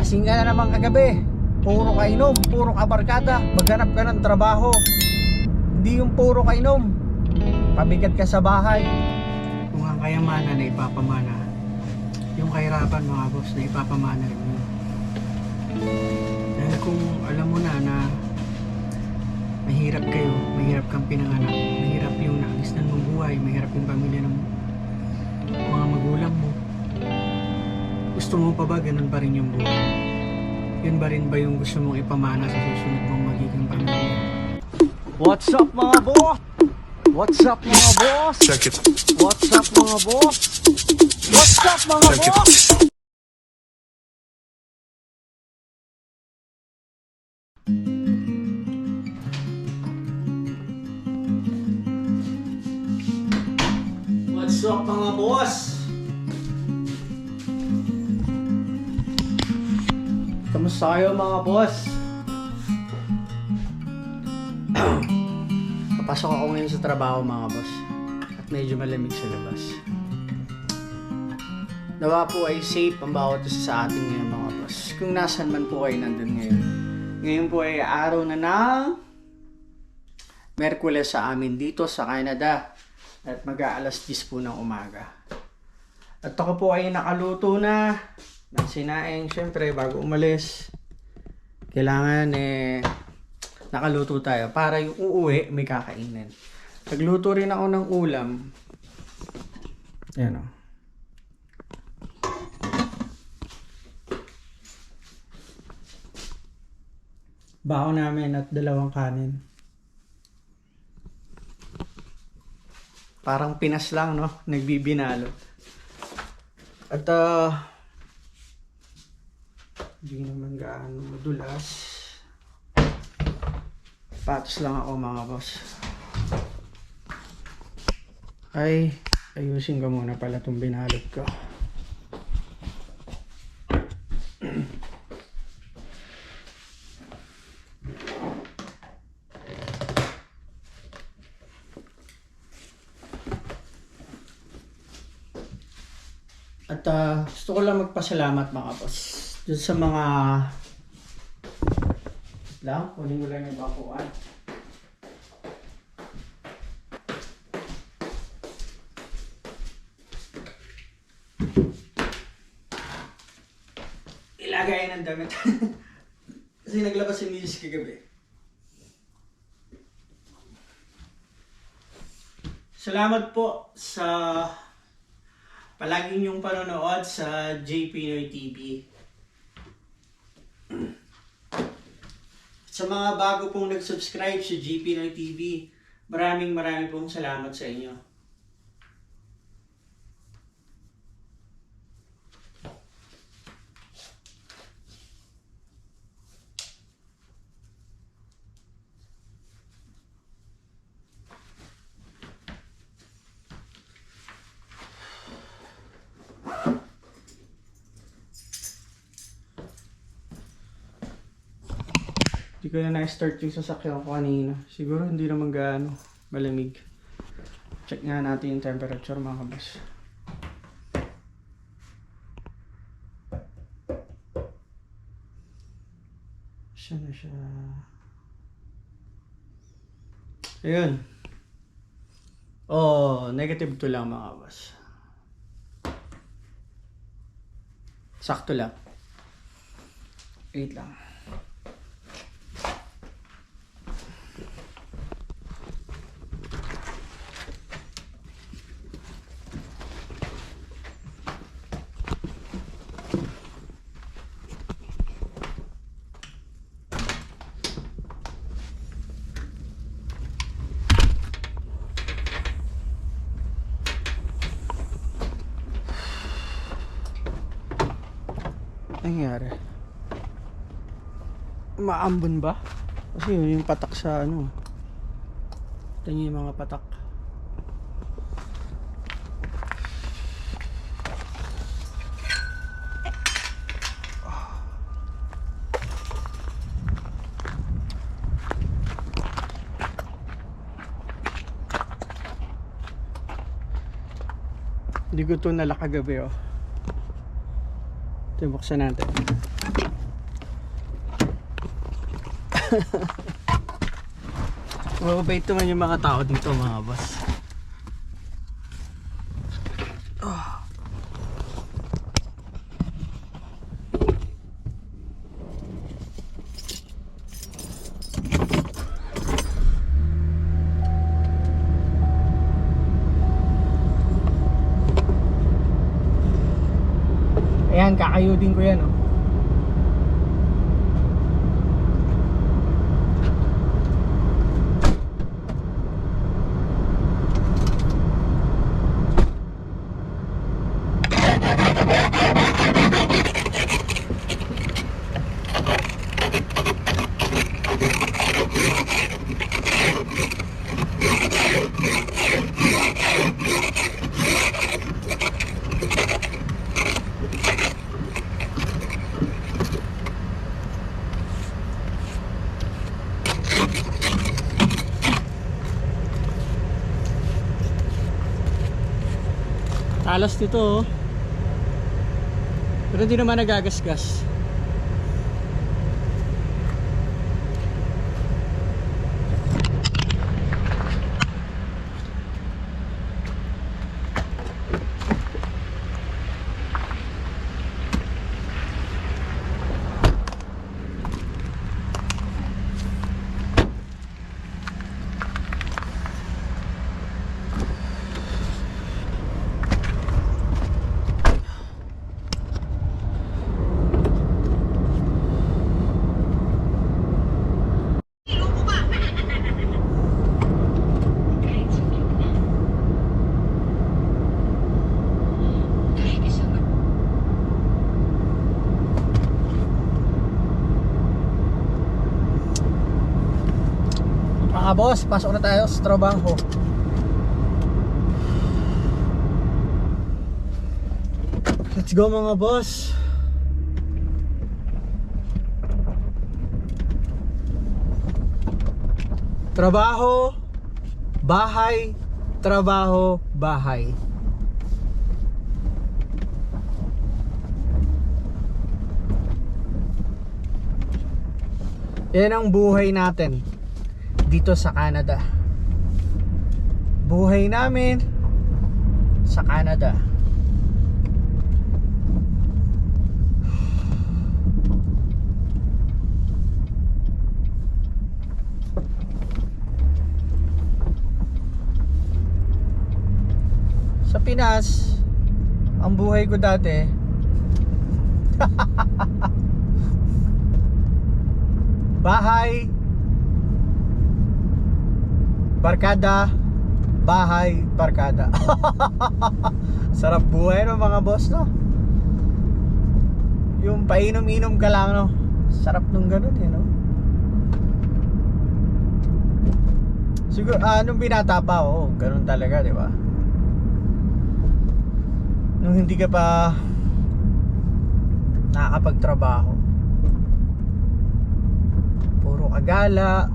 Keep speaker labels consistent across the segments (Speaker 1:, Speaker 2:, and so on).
Speaker 1: Lasing ka na naman kagabi. Puro kainom, puro kabarkada. Maghanap ka ng trabaho. Hindi yung puro kainom. Pabigat ka sa bahay. Kung ang kayamanan na ipapamana, yung kahirapan mga boss na ipapamana rin mo. Dahil kung alam mo na mahirap kayo, mahirap kang pinanganak, mahirap yung naagisnan mong buhay, mahirap yung pamilya ng mga magulang mo, gusto mo pa ba ganun pa rin yung buhay? Yun ba rin ba yung gusto mong ipamana sa susunod mong magiging pamilya? What's up mga boss? What's up mga boss?
Speaker 2: Check it.
Speaker 1: What's up mga boss? What's up mga
Speaker 2: Check it.
Speaker 1: boss? What's up mga boss? Kamusta kayo mga boss? Papasok ako ngayon sa trabaho mga boss at medyo malamig sa labas. Nawa po ay safe ang bawat isa sa atin ngayon mga boss. Kung nasan man po kayo nandun ngayon. Ngayon po ay araw na ng Merkules sa amin dito sa Canada. At mag-aalas 10 po ng umaga. At ako po ay nakaluto na ng sinaing. Siyempre bago umalis, kailangan nakaluto tayo para yung uuwi may kakainin. Nagluto rin ako ng ulam. Ayan o. Bao namin at 2 kanin. Parang Pinas lang, no? Nagbibinalo. At, hindi naman gaano madulas. Patos lang ako, mga boss. Ay, ayusin ko muna pala itong binalot ko. At gusto ko lang magpasalamat mga boss dun sa mga kunin ko lang yung bakuan. Ilagay ng damit. Kasi naglabas si Miss kagabi. Salamat po sa palagi niyong panonood sa J Pinoy TV. Sa mga bago pong nag-subscribe sa J Pinoy TV, maraming pong salamat sa inyo. Hindi ko na na-start yung sasakyan ko kanina. Siguro hindi naman gaano malamig. Check nga natin yung temperature mga kabas. Siya na siya. Ayun. Oh, negative 2 lang mga kabas. Sakto lang. 8 lang. Nangyari? Maambon ba? Kasi yung patak sa ano. Ito yung mga patak. Hindi ko ito nalakagabi oh. Ito buksan natin. Mababait naman yung mga tao dito, mga boss. Ayan, kakayudin ko yan, oh. Talas dito, oh. Pero hindi naman nagagasgas. Mga boss, pasok na tayo sa trabaho. Let's go, mga boss. Trabaho, bahay, trabaho, bahay. Yan ang buhay natin dito sa Canada. Buhay namin sa Canada. Sa Pinas, ang buhay ko dati bahay, barkada, bahay, barkada. Sarap buhay, no, mga boss, no? Yung painom-inom ka lang, no? Sarap nung ganun, no? Siguro, nung binata pa, oh, ganun talaga, di ba? Nung hindi ka pa nakakapagtrabaho, puro kagala,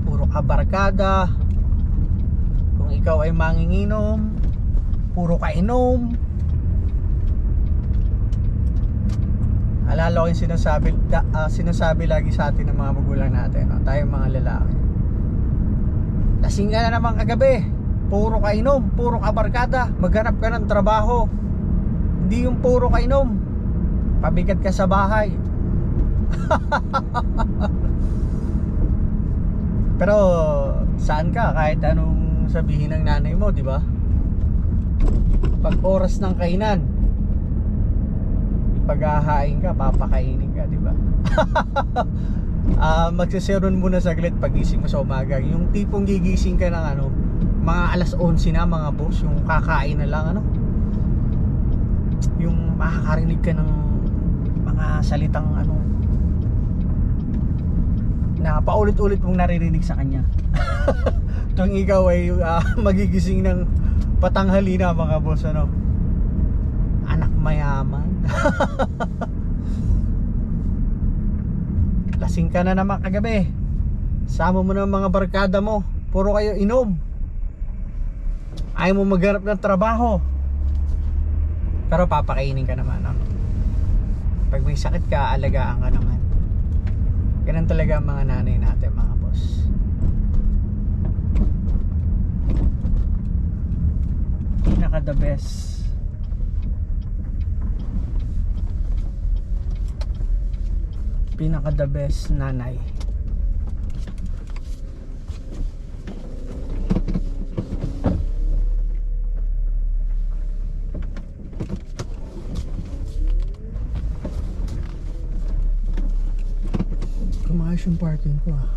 Speaker 1: puro kabarkada. Kung ikaw ay manginginom, puro kainom. Alala ko yung sinasabi lagi sa atin ng mga magulang natin, no? Tayong mga lalaki. Lasing ka na naman kagabi, puro kainom, puro kabarkada, maghanap ka ng trabaho. Hindi yung puro kainom, pabigat ka sa bahay. Pero saan ka, kahit anong sabihin ng nanay mo, di ba? Pag oras ng kainan, ipaghahain ka, papakainin ka, di ba? Magsiseron muna saglit pagising mo sa umaga. Yung tipong gigising ka ng mga alas 11 na, mga boss, yung kakain na lang, yung makakarinig ka ng mga salitang na paulit-ulit mong naririnig sa kanya. Tuwing ikaw ay magigising ng patanghali na, mga boss, anak mayaman. Lasing ka na naman kagabi, sama mo ng mga barkada mo, puro kayo inom, ayaw mo maghanap ng trabaho, pero papakainin ka naman, no? Pag may sakit ka, alagaan ka naman. Ganun talaga ang mga nanay natin, mga boss. Pinaka the best. Pinaka the best nanay. Kumayos yung parking ko ah.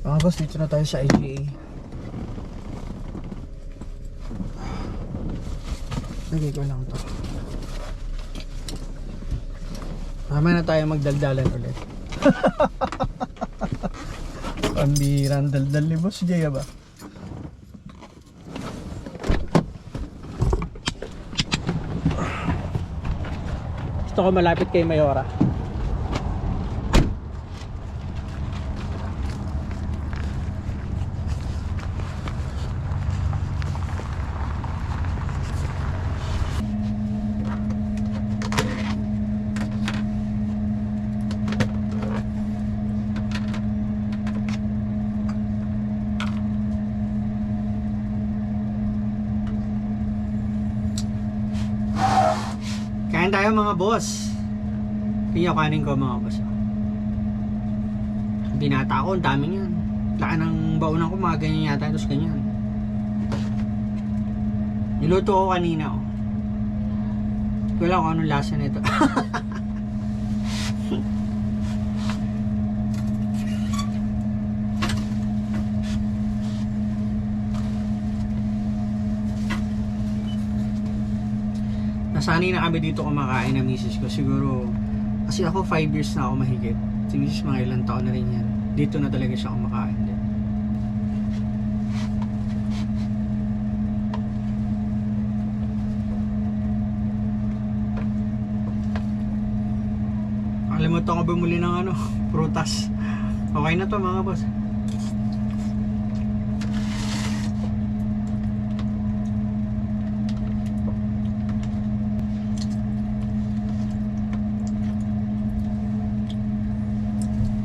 Speaker 1: Mga boss, dito na tayo sa IGA. Lagay ko lang to. Mamaya na tayo magdaldalan ulit. Pambirang daldal ni Boss Jay ba? Gusto ko malapit kay Mayora. Kain tayo mga boss. Kaya kanin ko mga boss. Binata ko, ang daming yan. Laki ng baunan ko, mga ganyan yata. Tapos ganyan. Niluto ko kanina. Hindi ko alam kung anong lasa nito. Nasanay na kami dito kumakain ng misis ko. Siguro, kasi ako 5 years na ako mahigit. Si misis mga ilang taon na rin yan. Dito na talaga siya kumakain din. Nakalimutan ko bumuli ng prutas. Okay na to mga boss.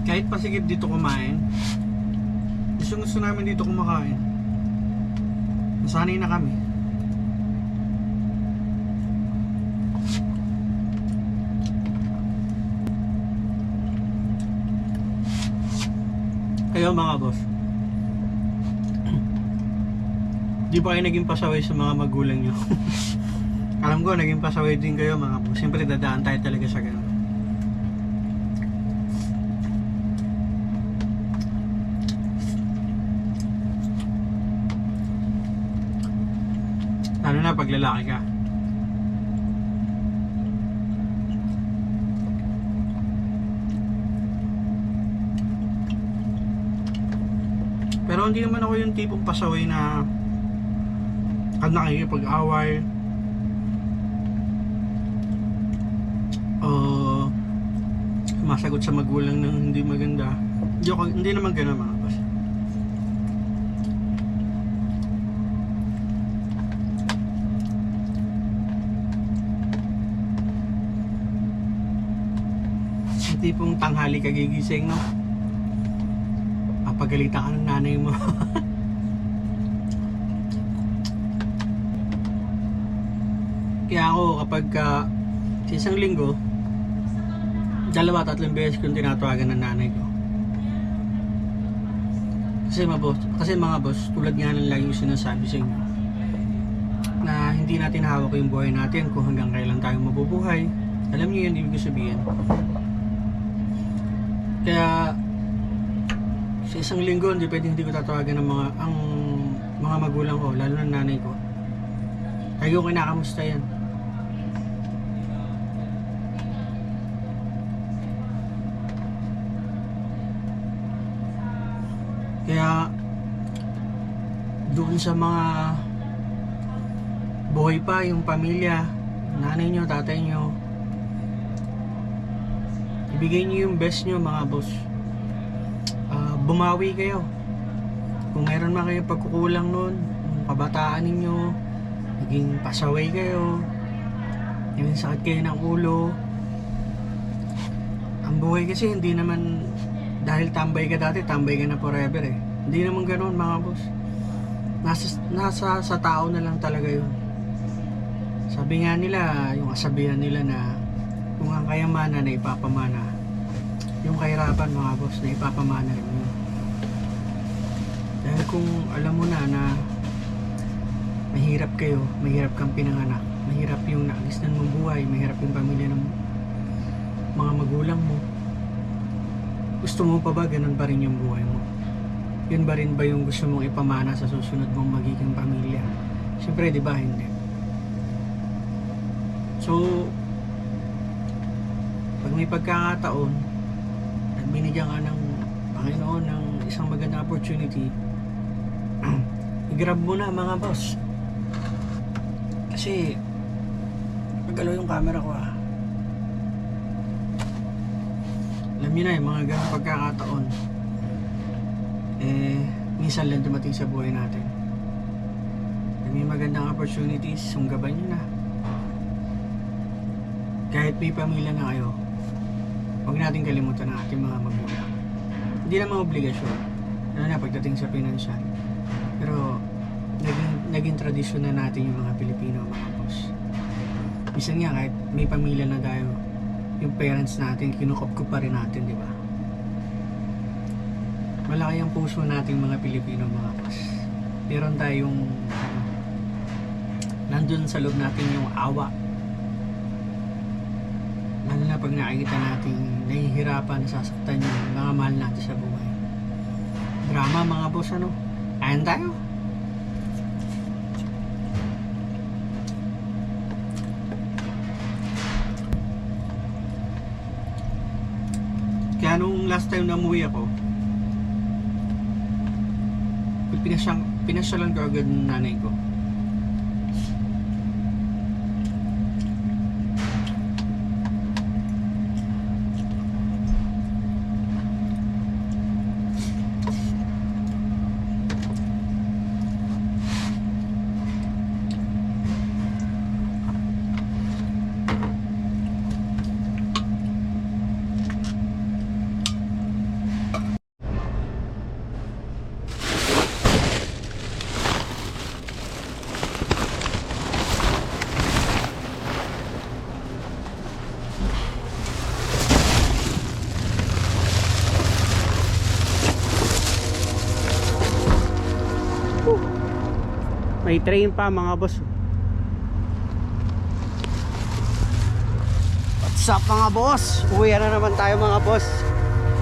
Speaker 1: Kahit pasigip dito kumain, gusto namin dito kumakain. Nasanay na kami. Kayo mga boss, di ba kayo naging pasaway sa mga magulang nyo? Alam ko naging pasaway din kayo mga boss. Siyempre dadaan tayo talaga sa ganun. Lalo na pag lalaki ka. Pero hindi naman ako yung tipong pasaway na kad nakikipag-away o sumasagot sa magulang ng hindi maganda. Hindi naman gano'n mga boss. Tipong tanghali kagigising, no? Papagalitan ka ng nanay mo. Kaya ako kapag sa isang linggo, 2-3 beses kong tinatawagan ng nanay ko. Kasi mga boss, tulad nga ng lagi yung sinasabi sa inyo, na hindi natin hawak yung buhay natin kung hanggang kailan tayo mabubuhay. Alam niyo yun, ibig sabihin. Kaya sa isang linggo hindi ko tatawagan ng mga magulang ko, lalo na nanay ko. Lagi ko kinakamusta yan. Kaya doon sa mga buhay pa yung pamilya, nanay nyo, tatay nyo, ibigay nyo yung best nyo mga boss. Bumawi kayo. Kung meron man kayong pagkukulang nun, yung kabataan ninyo, naging pasaway kayo, yung sakit kayo ng ulo. Ang buhay kasi hindi naman dahil tambay ka dati, tambay ka na forever eh. Hindi naman ganoon mga boss. Nasa sa tao na lang talaga yun. Sabi nga nila, yung kasabihan nila na kung ang kayamanan na ipapamana, yung kahirapan mga boss na ipapamana rin yun. Dahil kung alam mo na mahirap kayo, mahirap kang pinanganak, mahirap yung naagisnan mong buhay, mahirap yung pamilya ng mga magulang mo, gusto mo pa ba ganun pa rin yung buhay mo? Yun ba rin ba yung gusto mong ipamana sa susunod mong magiging pamilya? Siyempre, di ba, hindi. So, pag may pagkakataon at binigyan ka ng Panginoon ng isang magandang opportunity, i-grab mo na mga boss. Kasi magalaw yung camera ko ah. Alam niyo na yung mga ganang pagkakataon minsan lang dumating sa buhay natin. Pag may magandang opportunities, sunggaban nyo na. Kahit may pamilya na kayo, huwag natin kalimutan ang ating mga magulang. Hindi naman obligasyon, lalo na pagdating sa pinansyal. Pero naging tradisyon na natin yung mga Pilipino, mga boss. Minsan nga kahit may pamilya na tayo, yung parents natin, kinukop pa rin natin, di ba? Malaki ang puso nating mga Pilipino, mga boss. Meron tayong nandun sa loob natin yung awa. Lalo na pag nakikita natin nahihirapan, nasasaktan yung mga mahal natin sa buhay. Drama, mga boss, ano? Ayan tayo. Kaya nung last time na umuwi ako, pinasyalan ko agad ng nanay ko. May train pa mga boss. What's up mga boss? Uwi na naman tayo mga boss.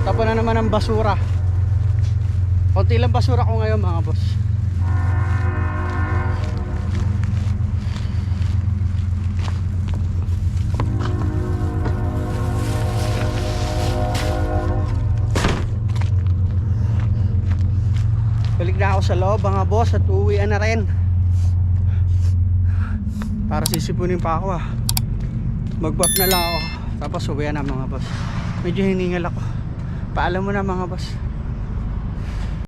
Speaker 1: Tapos na naman ang basura. Konti lang basura ko ngayon mga boss. Balik na ako sa loob mga boss at uuwi na rin. Para sisipunin pa ako ah. Mag-bop na lang ako. Tapos uwi na mga boss. Medyo hiningal ako. Paalam mo na mga boss.